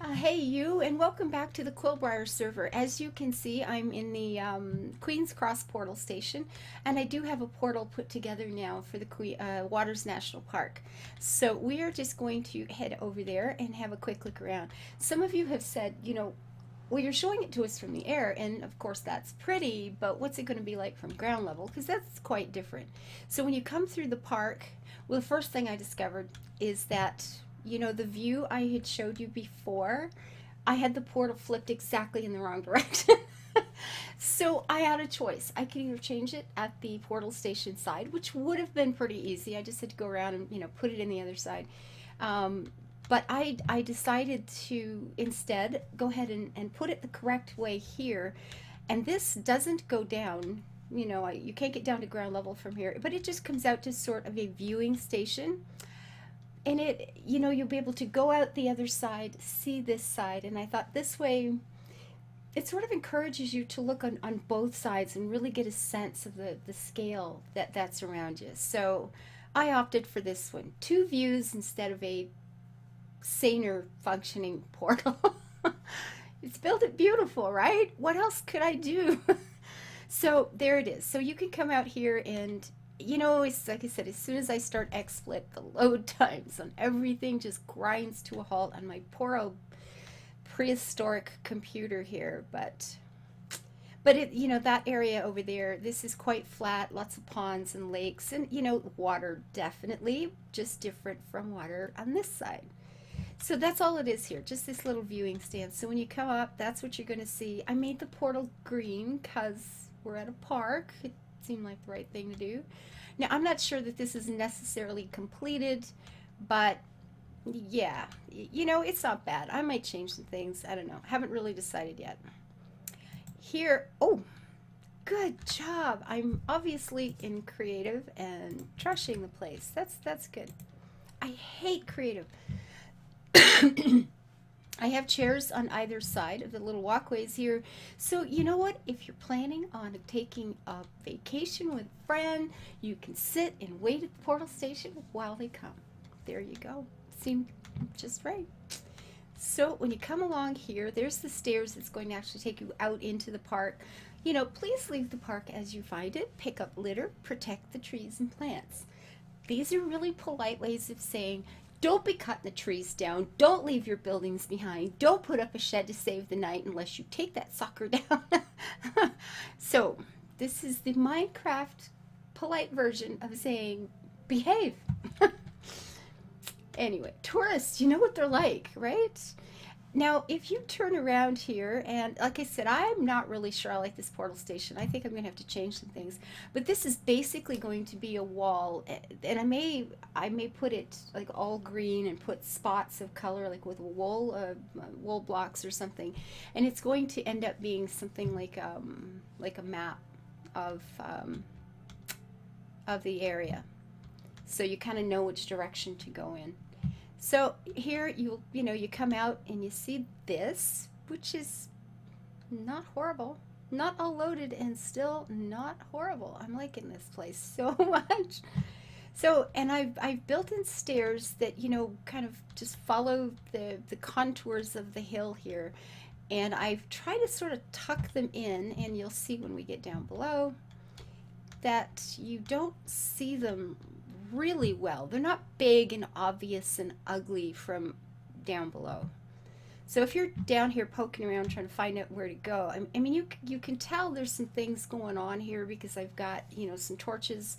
Hey you, and welcome back to the Quillbriar server. As you can see, I'm in the Queen's Cross portal station, and I do have a portal put together now for the Waters National Park. So we are just going to head over there and have a quick look around. Some of you have said, well, you're showing it to us from the air, and of course that's pretty, but what's it going to be like from ground level? Because that's quite different. So when you come through the park, well, the first thing I discovered is that the view I had showed you before, I had the portal flipped exactly in the wrong direction. So I had a choice. I could either change it at the portal station side, which would have been pretty easy. I just had to go around and put it in the other side. Um, but I decided to instead go ahead and put it the correct way here. And this doesn't go down. You can't get down to ground level from here, but it just comes out to sort of a viewing station, and you'll be able to go out the other side, see this side. And I thought this way it sort of encourages you to look on both sides and really get a sense of the scale that's around you. So I opted for this one, two views instead of a saner functioning portal. It's built it beautiful, right? What else could I do? So there it is. So you can come out here and it's like I said, as soon as I start XSplit, the load times on everything just grinds to a halt on my poor old prehistoric computer here. But that area over there, this is quite flat, lots of ponds and lakes, and water definitely, just different from water on this side. So that's all it is here, just this little viewing stand. So when you come up, that's what you're going to see. I made the portal green because we're at a park. It seemed like the right thing to do. Now, I'm not sure that this is necessarily completed, but yeah, it's not bad. I might change some things. I don't know. Haven't really decided yet. Here, oh, good job. I'm obviously in creative and trashing the place. That's good. I hate creative. I have chairs on either side of the little walkways here. So, you know what? If you're planning on taking a vacation with a friend, you can sit and wait at the portal station while they come. There you go. Seemed just right. So, when you come along here, there's the stairs that's going to actually take you out into the park. Please leave the park as you find it. Pick up litter, protect the trees and plants. These are really polite ways of saying don't be cutting the trees down. Don't leave your buildings behind. Don't put up a shed to save the night unless you take that sucker down. So, this is the Minecraft polite version of saying behave. Anyway, tourists, you know what they're like, right? Now, if you turn around here, and like I said, I'm not really sure I like this portal station. I think I'm going to have to change some things. But this is basically going to be a wall, and I may put it like all green and put spots of color, like with wool blocks or something, and it's going to end up being something like a map of of the area, so you kind of know which direction to go in. So here you come out and you see this, which is not horrible. Not all loaded and still not horrible. I'm liking this place so much. So, and I've built in stairs that kind of just follow the contours of the hill here, and I've tried to sort of tuck them in, and you'll see when we get down below that you don't see them really well. They're not big and obvious and ugly from down below. So if you're down here poking around trying to find out where to go, I mean, you can tell there's some things going on here because I've got some torches.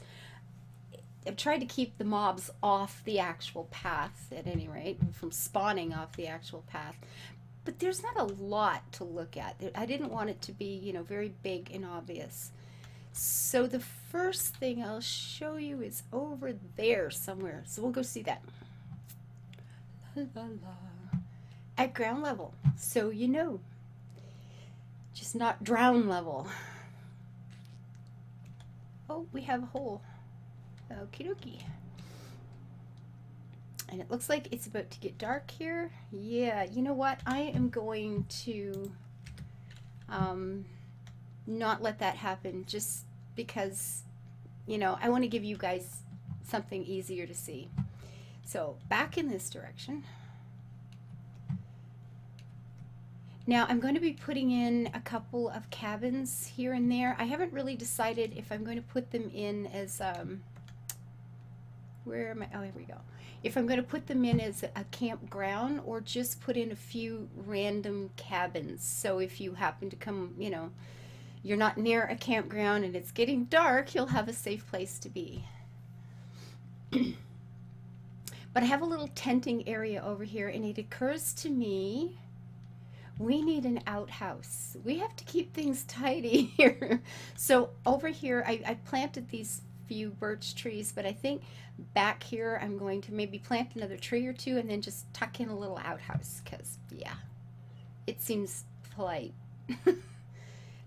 I've tried to keep the mobs off the actual path at any rate, from spawning off the actual path. But there's not a lot to look at. I didn't want it to be very big and obvious. So the first thing I'll show you is over there somewhere. So we'll go see that. La, la, la. At ground level. So just not drown level. Oh, we have a hole. Okie dokie. And it looks like it's about to get dark here. Yeah, you know what? I am going to not let that happen just because, I want to give you guys something easier to see. So back in this direction. Now I'm going to be putting in a couple of cabins here and there. I haven't really decided if I'm going to put them in as, where am I? Oh, here we go. If I'm going to put them in as a campground or just put in a few random cabins. So if you happen to come, you know, you're not near a campground and it's getting dark, you'll have a safe place to be. But I have a little tenting area over here, and it occurs to me we need an outhouse. We have to keep things tidy here. So over here, I planted these few birch trees, but I think back here I'm going to maybe plant another tree or two and then just tuck in a little outhouse because, yeah, it seems polite.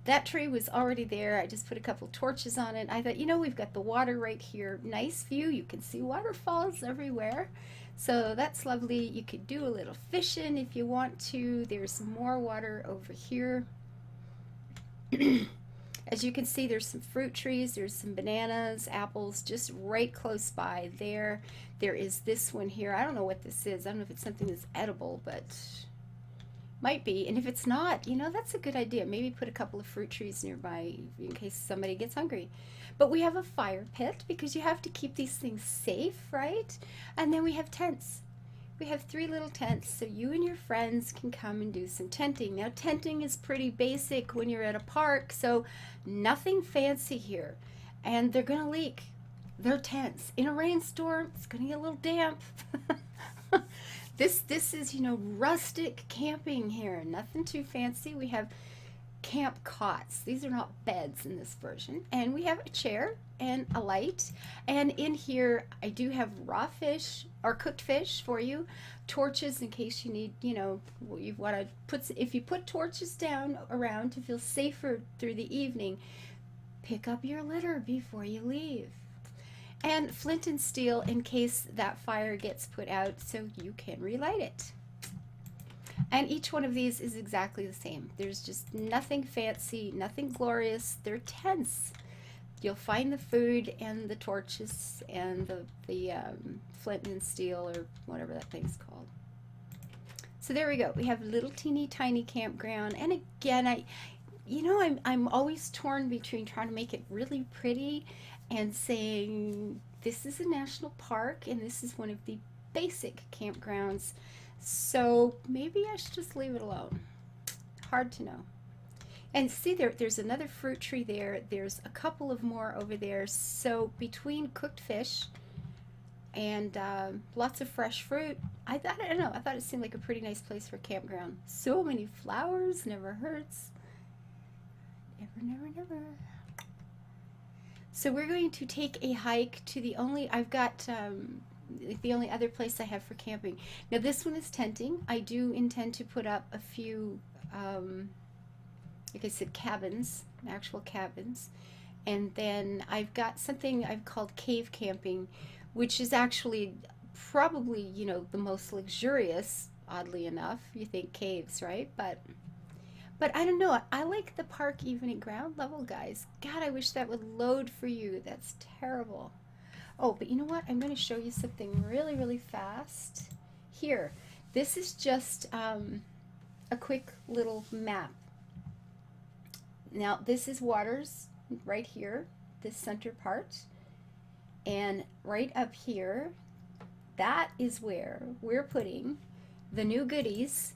That tree was already there. I just put a couple torches on it. I thought, you know, we've got the water right here. Nice view. You can see waterfalls everywhere. So that's lovely. You could do a little fishing if you want to. There's more water over here. As you can see, there's some fruit trees. There's some bananas, apples, just right close by there. There is this one here. I don't know what this is. I don't know if it's something that's edible, but might be. And if it's not, you know, that's a good idea. Maybe put a couple of fruit trees nearby in case somebody gets hungry. But we have a fire pit because you have to keep these things safe, right? And then we have tents. We have 3 little tents so you and your friends can come and do some tenting. Now, tenting is pretty basic when you're at a park, so nothing fancy here. And they're going to leak. They're tents. In a rainstorm, it's going to get a little damp. This is, you know, rustic camping here. Nothing too fancy. We have camp cots. These are not beds in this version. And we have a chair and a light. And in here, I do have raw fish or cooked fish for you. Torches in case you need, you know, you want to put, if you put torches down around to feel safer through the evening, pick up your litter before you leave. And flint and steel in case that fire gets put out so you can relight it. And each one of these is exactly the same. There's just nothing fancy, nothing glorious. They're tents. You'll find the food and the torches and the flint and steel or whatever that thing's called. So there we go. We have a little teeny tiny campground. And again, I'm always torn between trying to make it really pretty and saying this is a national park and this is one of the basic campgrounds. So maybe I should just leave it alone. Hard to know. And see, there's another fruit tree there. There's a couple of more over there. So between cooked fish and lots of fresh fruit, I thought it seemed like a pretty nice place for a campground. So many flowers, never hurts. Never, never, never. So we're going to take a hike to the only other place I have for camping. Now this one is tenting. I do intend to put up a few, like I said, cabins, actual cabins. And then I've got something I've called cave camping, which is actually probably, you know, the most luxurious, oddly enough. You think caves, right? But I don't know. I like the park even at ground level, guys. God, I wish that would load for you. That's terrible. Oh, but you know what? I'm going to show you something really, really fast. Here. This is just a quick little map. Now, this is Waters right here, this center part. And right up here, that is where we're putting the new goodies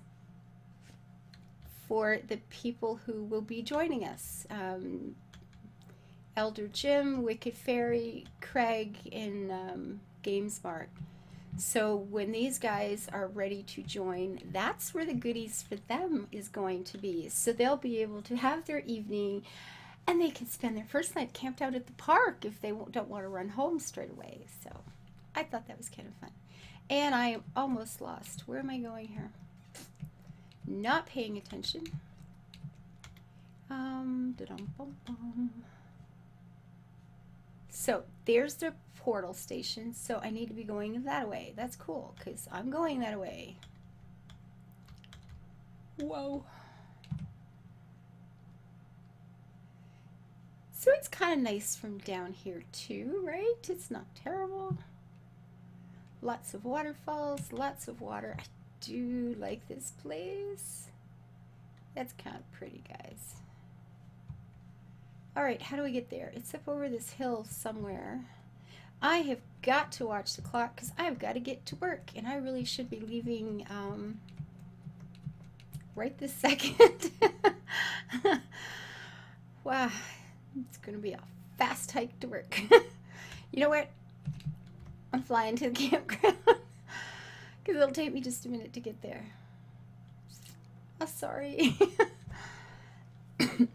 for the people who will be joining us. Elder Jim, Wicked Fairy, Craig, and GamesMart. So when these guys are ready to join, that's where the goodies for them is going to be. So they'll be able to have their evening and they can spend their first night camped out at the park if they don't want to run home straight away. So I thought that was kind of fun. And I am almost lost. Where am I going here? Not paying attention. So there's the portal station. So I need to be going that way. That's cool because I'm going that way. Whoa. So it's kind of nice from down here too, right? It's not terrible. Lots of waterfalls, lots of water. I do like this place. That's kind of pretty, guys. All right, how do we get there? It's up over this hill somewhere. I have got to watch the clock because I've got to get to work, and I really should be leaving right this second. Wow, it's going to be a fast hike to work. You know what? I'm flying to the campground because it'll take me just a minute to get there. Oh, sorry. I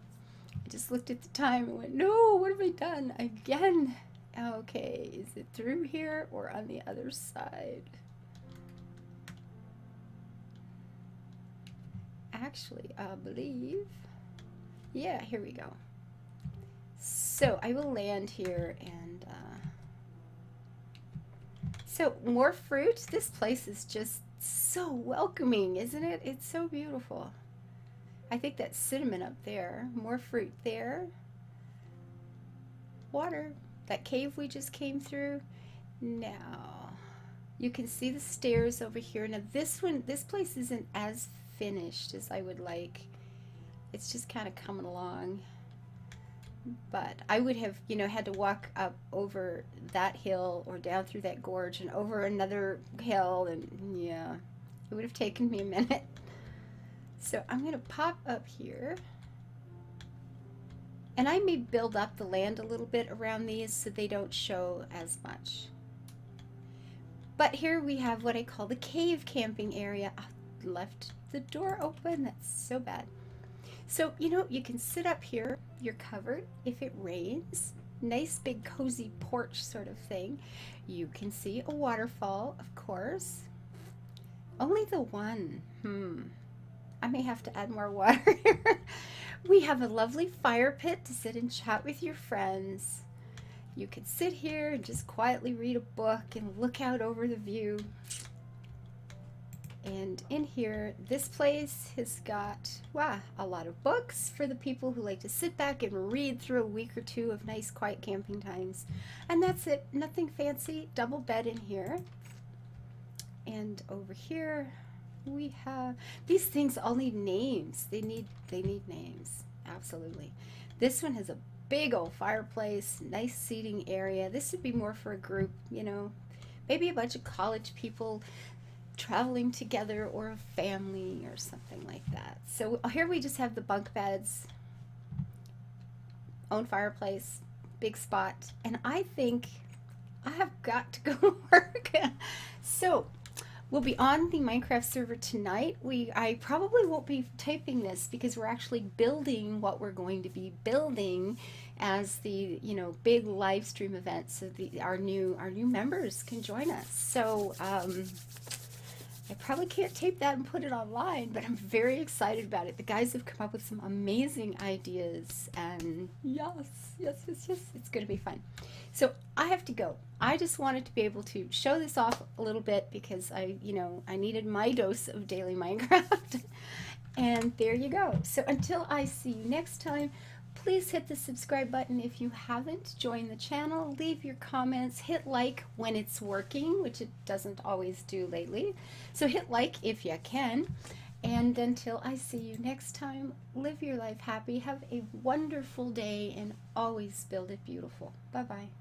just looked at the time and went, no, what have I done again? Okay, is it through here or on the other side? Actually, I believe, yeah, here we go. So I will land here and so more fruit. This place is just so welcoming, isn't it? It's so beautiful. I think that's cinnamon up there. More fruit there. Water. That cave we just came through. Now, you can see the stairs over here. Now this place isn't as finished as I would like. It's just kind of coming along. But I would have, you know, had to walk up over that hill or down through that gorge and over another hill, and yeah, it would have taken me a minute. So I'm going to pop up here. And I may build up the land a little bit around these so they don't show as much. But here we have what I call the cave camping area. I left the door open. That's so bad. So, you know, you can sit up here. You're covered if it rains. Nice big cozy porch sort of thing. You can see a waterfall, of course. Only the one. I may have to add more water here. We have a lovely fire pit to sit and chat with your friends. You can sit here and just quietly read a book and look out over the view. And in here, this place has got, wow, a lot of books for the people who like to sit back and read through a week or two of nice quiet camping times. And that's it, nothing fancy. Double bed in here. And over here, we have, these things all need names. They need names, absolutely. This one has a big old fireplace, nice seating area. This would be more for a group, you know, maybe a bunch of college people traveling together, or a family or something like that. So here we just have the bunk beds, own fireplace, big spot, and I think I have got to go work. So we'll be on the Minecraft server tonight. I probably won't be typing this because we're actually building what we're going to be building as the, you know, big live stream event, so our new members can join us. So I probably can't tape that and put it online, but I'm very excited about it. The guys have come up with some amazing ideas, and yes, it's going to be fun. So I have to go. I just wanted to be able to show this off a little bit because I needed my dose of daily Minecraft. And there you go. So until I see you next time, please hit the subscribe button if you haven't. Join the channel, leave your comments, hit like when it's working, which it doesn't always do lately. So hit like if you can. And until I see you next time, live your life happy, have a wonderful day, and always build it beautiful. Bye-bye.